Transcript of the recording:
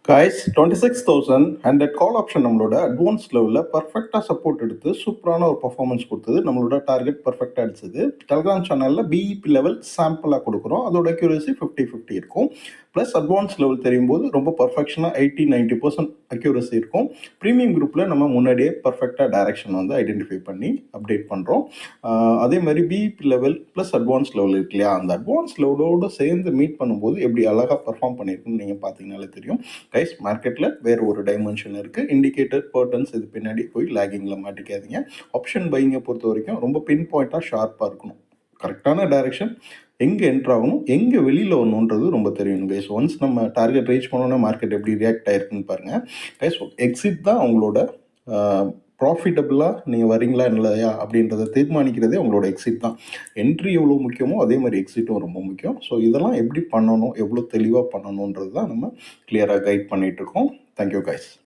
Guys 26,000 and that call option நம்மளோட advance லெவலில் பர்ஃபெக்டாக சப்போர்ட் எடுத்து சூப்பரான ஒரு பர்ஃபார்மன்ஸ் கொடுத்தது. நம்மளோட டார்கெட் பர்ஃபெக்டாக அடிச்சது. டெலிகிராம் சேனலில் பிஇபி லெவல் சாம்பிளாக கொடுக்குறோம். அதோட அக்யூரசி 50-50 இருக்கும். ப்ளஸ் அட்வான்ஸ் லெவல் தெரியும் போது ரொம்ப பர்ஃபெக்ஷனாக 80-90% அக்யூரசி இருக்கும். ப்ரீமியம் குரூப்பில் நம்ம முன்னாடியே பர்ஃபெக்டாக டைரக்ஷன் வந்து ஐடென்டிஃபை பண்ணி அப்டேட் பண்ணுறோம். அதே மாதிரி PIB level plus advance level இருக்கு இல்லையா, அந்த அட்வான்ஸ் லெவலோடு சேர்ந்து மீட் பண்ணும்போது எப்படி அழகாக பர்ஃபார்ம் பண்ணியிருக்குன்னு நீங்கள் பார்த்தீங்கனாலே தெரியும். கைஸ், மார்க்கெட்டில் வேறு ஒரு டைமென்ஷன் இருக்குது. இண்டிகேட்டர் பர்டன்ஸ் இது பின்னாடி போய் லேகிங்கில் மாட்டிக்காதீங்க. ஆப்ஷன் பையிங்கை பொறுத்த வரைக்கும் ரொம்ப பின் பாயிண்ட்டாக ஷார்ப்பாக இருக்கணும். கரெக்டான டைரக்ஷன், எங்கே என்ட்ரு ஆகணும், எங்கே வெளியில் வரணுன்றது ரொம்ப தெரியணும் கைஸ். ஒன்ஸ் நம்ம டார்கெட் ரீச் பண்ணோன்னா மார்க்கெட் எப்படி ரியாக்ட் ஆகிருக்குன்னு பாருங்கள் கைஸ். எக்ஸிட் தான் உங்களோட ப்ராஃபிட்டபுளாக நீங்கள் வரீங்களா இல்லையா அப்படின்றத தீர்மானிக்கிறதே உங்களோட எக்ஸிட் தான். என்ட்ரி எவ்வளோ முக்கியமோ அதே மாதிரி எக்ஸிட்டும் ரொம்ப முக்கியம். ஸோ இதெல்லாம் எப்படி பண்ணணும், எவ்வளோ தெளிவாக பண்ணணுன்றது தான் நம்ம கிளியராக கைட் பண்ணிகிட்ருக்கோம். Thank you guys.